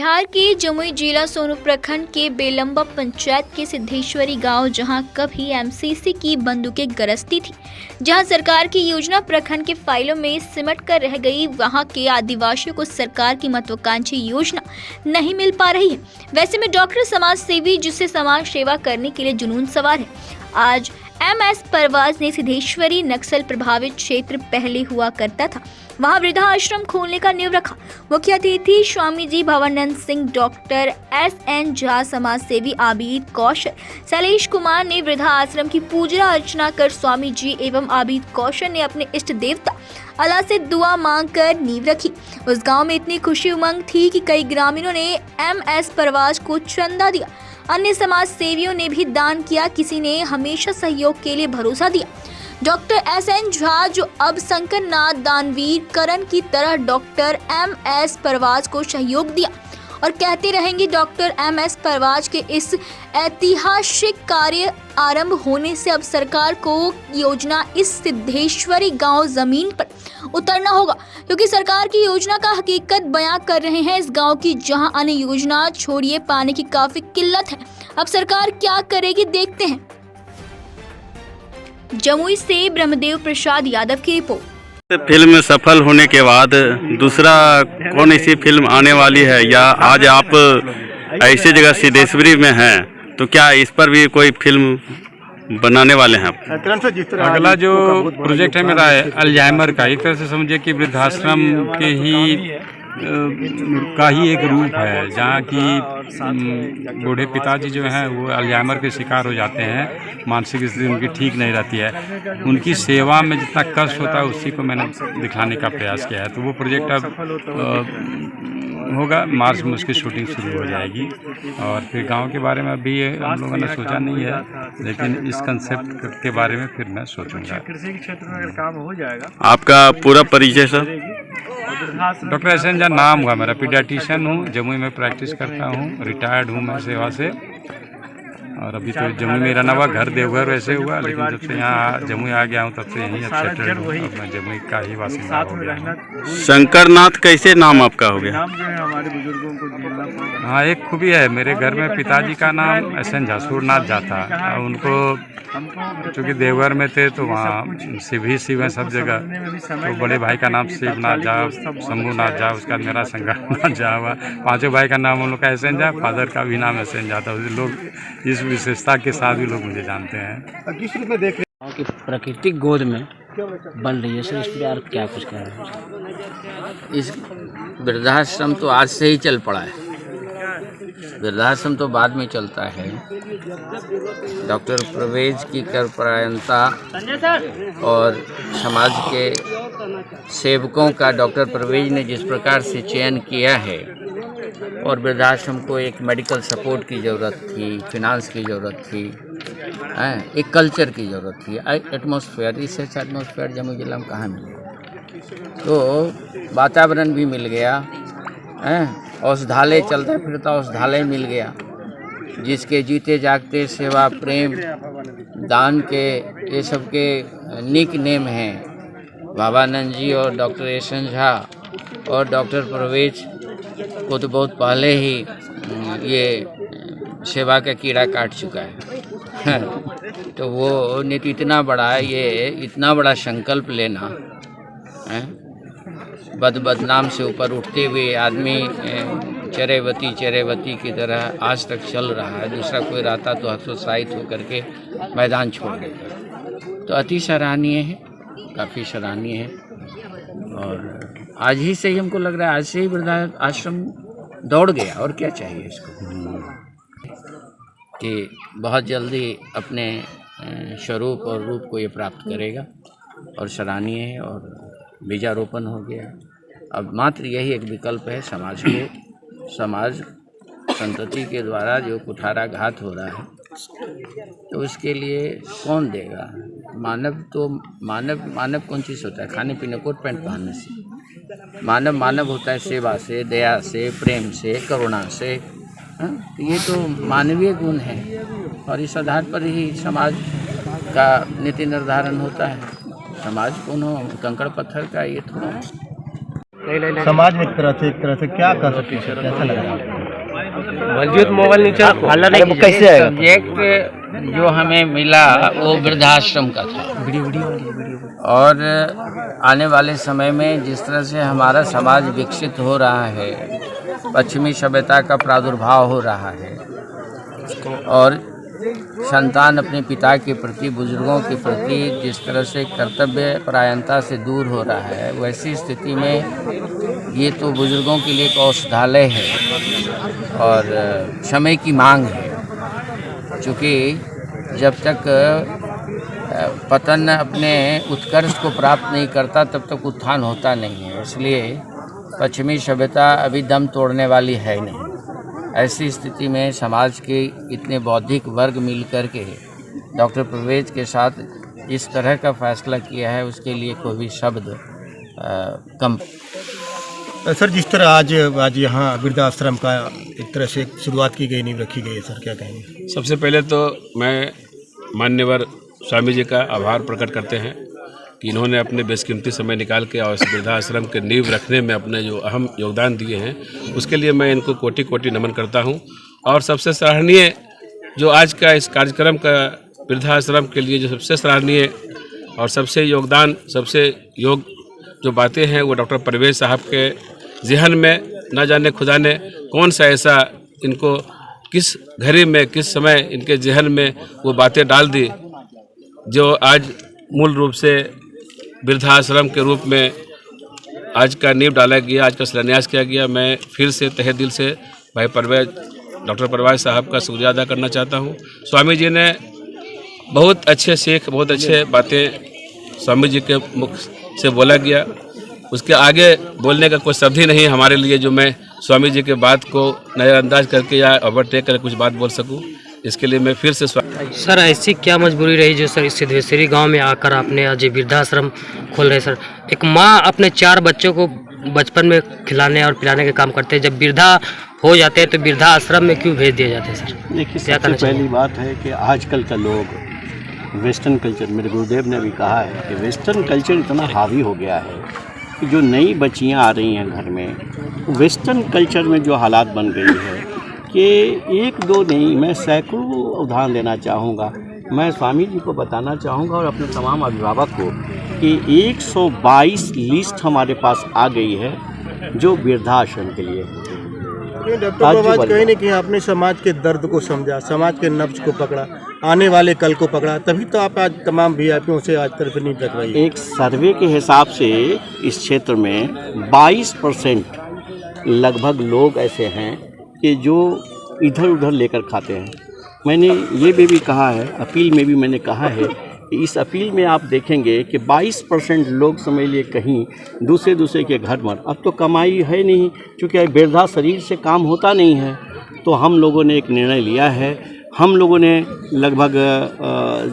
बिहार के जमुई जिला सोनू प्रखंड के बेलंबा पंचायत के सिद्धेश्वरी गांव, जहां कभी एमसीसी की बंदूकें गरजती थी, जहां सरकार की योजना प्रखंड के फाइलों में सिमट कर रह गई, वहां के आदिवासियों को सरकार की महत्वाकांक्षी योजना नहीं मिल पा रही है। वैसे में डॉक्टर समाज सेवी, जिससे समाज सेवा करने के लिए जुनून सवार है, आज MS परवाज ने सिद्धेश्वरी नक्सल प्रभावित क्षेत्र पहले हुआ करता था, वहां वृद्धाश्रम खोलने का नींव रखा। मुख्य अतिथि स्वामी जी भवानंद सिंह, डॉक्टर SN झा, समाज सेवी आबिद कौशल, शैलेश कुमार ने वृद्धा आश्रम की पूजा अर्चना कर स्वामी जी एवं आबिद कौशल ने अपने इष्ट देवता अल्लाह से दुआ मांगकर नींव रखी। उस गांव में इतनी खुशी उमंग थी कि कई ग्रामीणों ने MS परवाज को चंदा दिया, अन्य समाज सेवियों ने भी दान किया, किसी ने हमेशा सहयोग के लिए भरोसा दिया। डॉक्टर SN झा, जो अब शंकर नाथ दानवीर करण की तरह डॉक्टर MS परवाज को सहयोग दिया और कहते रहेंगे। डॉक्टर MS परवाज के इस ऐतिहासिक कार्य आरंभ होने से अब सरकार को योजना इस सिद्धेश्वरी गांव जमीन पर उतरना होगा, क्योंकि सरकार की योजना का हकीकत बयां कर रहे हैं इस गांव की, जहां अन्य योजना छोड़िए पानी की काफी किल्लत है। अब सरकार क्या करेगी, देखते हैं। जमुई से ब्रह्मदेव प्रसाद यादव की रिपोर्ट। फिल्म सफल होने के बाद दूसरा कौन ऐसी फिल्म आने वाली है, या आज आप ऐसी जगह सिद्धेश्वरी में हैं, तो क्या इस पर भी कोई फिल्म बनाने वाले हैं आप? अगला जो प्रोजेक्ट है मेरा अल्जाइमर का, एक तरह से समझिए कि वृद्धाश्रम के ही का ही एक रूप है, जहाँ की बूढ़े पिताजी जो हैं वो अल्जाइमर के शिकार हो जाते हैं, मानसिक स्थिति उनकी ठीक नहीं रहती है। उनकी सेवा में जितना कष्ट होता है उसी को मैंने दिखाने का प्रयास किया है। तो वो प्रोजेक्ट अब होगा, मार्च में उसकी शूटिंग शुरू हो जाएगी। और फिर गांव के बारे में अभी हम लोगों ने सोचा नहीं है, लेकिन इस कंसेप्ट के बारे में फिर मैं सोचूंगा। कृषि के क्षेत्र में अगर काम हो जाएगा। आपका पूरा परिचय सर? डॉक्टर SN झा नाम हुआ मेरा, पीडियाट्रिशियन हूँ, जमुई में प्रैक्टिस करता हूँ, रिटायर्ड हूँ मैं सेवा से। और अभी तो जमुई में रहना हुआ, घर देवघर वैसे हुआ, लेकिन जब से यहाँ जमुई आ गया हूँ तब से यहीं सेटल हूँ, अब मैं जमुई का ही वासिंदा हो गया। शंकर नाथ कैसे नाम आपका हो गया? नाम जो है हमारे बुजुर्गों को झेलना पड़ेगा। हाँ, एक खूबी है, मेरे घर में पिताजी का नाम SN झा सूरनाथ झा था। उनको चूँकि देवघर में थे तो वहाँ शिव ही शिव है सब जगह, तो बड़े भाई का नाम शिवनाथ झा, शंभूनाथ झा, उसका मेरा शंकरनाथ झा हुआ। पांचों भाई का नाम उन लोग का SN झा, फादर का भी नाम SN झा था। लोग इस विशेषता के साथ भी लोग मुझे जानते हैं। किस रूप में देख रहे कि प्राकृतिक गोद में बन रही है सर, इस पर आप क्या कुछ कह रहे हैं? इस वृद्धाश्रम तो आज से ही चल पड़ा है, वृद्धाश्रम तो बाद में चलता है। डॉक्टर परवेज की कर्मपरायणता और समाज के सेवकों का डॉक्टर परवेज ने जिस प्रकार से चयन किया है, और वृद्धाश्रम को एक मेडिकल सपोर्ट की ज़रूरत थी, फिनांस की ज़रूरत थी, एक कल्चर की ज़रूरत थी, एटमॉस्फेयर, इस एटमॉस्फेयर जमुई जिला में कहाँ मिलेगा। तो वातावरण भी मिल गया, औषधालय चलता फिरता औषधालय मिल गया, जिसके जीते जागते सेवा, प्रेम, दान के ये सब के निक नेम हैं। भवानंद जी और डॉक्टर SN झा और डॉक्टर परवेज को तो बहुत पहले ही ये सेवा का कीड़ा काट चुका है। तो वो नीति इतना बड़ा, ये इतना बड़ा संकल्प लेना, बदनाम से ऊपर उठते हुए आदमी चरेवती की तरह आज तक चल रहा है। दूसरा कोई रहता तो हतोत्साहित होकर के मैदान छोड़ देता। तो अति सराहनीय है, काफ़ी सराहनीय है। और आज ही से ही हमको लग रहा है, आज से ही वृद्धा आश्रम दौड़ गया, और क्या चाहिए इसको, कि बहुत जल्दी अपने स्वरूप और रूप को ये प्राप्त करेगा, और सराहनीय है। और बीजारोपण हो गया, अब मात्र यही एक विकल्प है समाज को, समाज संतति के द्वारा जो कुठाराघात हो रहा है, तो उसके लिए कौन देगा? मानव कौन चीज़ होता है? खाने पीने, कोट पैंट पहनने से। मानव होता है सेवा से, दया से, प्रेम से, करुणा से। तो ये तो मानवीय गुण है, और इस आधार पर ही समाज का नीति निर्धारण होता है। समाज कोनो कंकड़ पत्थर का ये थोड़ा समाज में एक तरह से क्या कर सकते हैं, कैसा लग रहा है? मोबाइल नीचे कैसे आएगा? सब्जेक्ट जो हमें मिला वो वृद्धाश्रम का था, और आने वाले समय में जिस तरह से हमारा समाज विकसित हो रहा है, पश्चिमी सभ्यता का प्रादुर्भाव हो रहा है, और संतान अपने पिता के प्रति, बुजुर्गों के प्रति जिस तरह से कर्तव्य परायणता से दूर हो रहा है, वैसी स्थिति में ये तो बुजुर्गों के लिए एक औषधालय है और समय की मांग है। चूँकि जब तक पतन अपने उत्कर्ष को प्राप्त नहीं करता तब तक उत्थान होता नहीं है। इसलिए पश्चिमी सभ्यता अभी दम तोड़ने वाली है नहीं। ऐसी स्थिति में समाज के इतने बौद्धिक वर्ग मिलकर के डॉक्टर परवेज के साथ इस तरह का फैसला किया है, उसके लिए कोई भी शब्द कम। सर, जिस तरह आज यहाँ वृद्धाश्रम का एक तरह से शुरुआत की गई, नींव रखी गई है, सर क्या कहेंगे? सबसे पहले तो मैं मान्यवर स्वामी जी का आभार प्रकट करते हैं कि इन्होंने अपने बेशकीमती समय निकाल के और इस वृद्धाश्रम के नींव रखने में अपने जो अहम योगदान दिए हैं, उसके लिए मैं इनको कोटि कोटि नमन करता हूं। और सबसे सराहनीय जो आज का इस कार्यक्रम का वृद्धाश्रम के लिए जो सबसे सराहनीय और सबसे योगदान, सबसे योग जो बातें हैं, वो डॉक्टर परवेज साहब के जहन में न जाने खुदा ने कौन सा ऐसा इनको किस घड़ी में, किस समय इनके जहन में वो बातें डाल दी, जो आज मूल रूप से वृद्धाश्रम के रूप में आज का नींव डाला गया, आज का शिलान्यास किया गया। मैं फिर से तहे दिल से भाई परवेज, डॉक्टर परवेज साहब का शुक्रिया अदा करना चाहता हूँ। स्वामी जी ने बहुत अच्छे सीख, बहुत अच्छे बातें स्वामी जी के मुख से बोला गया, उसके आगे बोलने का कोई शब्द ही नहीं हमारे लिए जो मैं स्वामी जी के बात को नज़रअंदाज करके या ओवरटेक करके कुछ बात बोल सकूं। इसके लिए मैं फिर से सर, ऐसी क्या मजबूरी रही जो सर इस सिद्धेश्वरी गांव में आकर आपने आज वृद्धाश्रम खोल रहे? सर, एक माँ अपने 4 बच्चों को बचपन में खिलाने और पिलाने का काम करते हैं, जब वृद्धा हो जाते हैं तो वृद्धाश्रम में क्यों भेज दिए जाते हैं? सर देखिए, सबसे पहली बात है कि आजकल का लोग वेस्टर्न कल्चर, मेरे गुरुदेव ने भी कहा है कि वेस्टर्न कल्चर इतना हावी हो गया है कि जो नई बच्चियाँ आ रही हैं घर में, वेस्टर्न कल्चर में जो हालात बन गई है कि 1-2 नहीं, मैं सैकड़ों उदाहरण देना चाहूँगा। मैं स्वामी जी को बताना चाहूँगा और अपने तमाम अभिभावक को कि 122 लिस्ट हमारे पास आ गई है जो वृद्धाश्रम के लिए। डॉक्टर परवेज कहीं न कहीं आपने समाज के दर्द को समझा, समाज के नब्ज को पकड़ा, आने वाले कल को पकड़ा, तभी तो आप आज तमाम वीआईपीओं से आज तरफ नहीं तक रही। एक सर्वे के हिसाब से इस क्षेत्र में 22% लगभग लोग ऐसे हैं कि जो इधर उधर लेकर खाते हैं। मैंने ये भी कहा है, अपील में भी मैंने कहा है कि इस अपील में आप देखेंगे कि 22% लोग समझ लिए कहीं दूसरे के घर में। अब तो कमाई है नहीं, क्योंकि वृद्धा शरीर से काम होता नहीं है, तो हम लोगों ने एक निर्णय लिया है। हम लोगों ने लगभग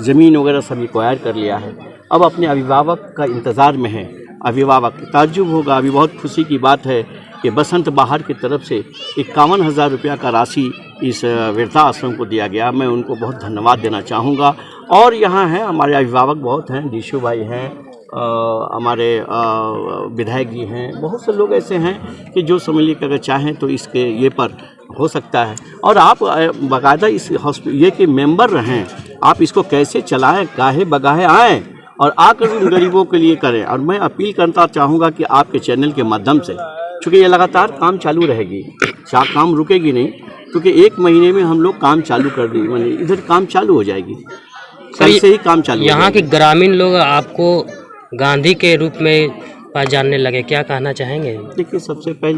ज़मीन वगैरह सभी एक्वायर कर लिया है। अब अपने अभिभावक का इंतज़ार में है। अभिभावक ताज्जुब होगा, अभी बहुत खुशी की बात है कि बसंत बहार की तरफ से 51,000 रुपया का राशि इस वृद्धाश्रम को दिया गया। मैं उनको बहुत धन्यवाद देना चाहूँगा। और यहाँ हैं हमारे अभिभावक बहुत हैं, डीशू भाई हैं, हमारे विधायक जी हैं, बहुत से लोग ऐसे हैं कि जो समझ लीजिए अगर चाहें तो इसके ये पर हो सकता है। और आप बाकायदा इस ये के मेंबर रहें, आप इसको कैसे चलाएं, काहे बगाहे आएँ और आकर उन गरीबों के लिए करें। और मैं अपील करना चाहूँगा कि आपके चैनल के माध्यम से, चूँकि ये लगातार काम चालू रहेगी, काम रुकेगी नहीं, क्योंकि 1 महीने में हम लोग काम चालू कर देंगे, माने इधर काम चालू हो जाएगी, कल से ही काम चालू। यहाँ के ग्रामीण लोग आपको गांधी के रूप में जानने लगे, क्या कहना चाहेंगे? देखिए, सबसे पहली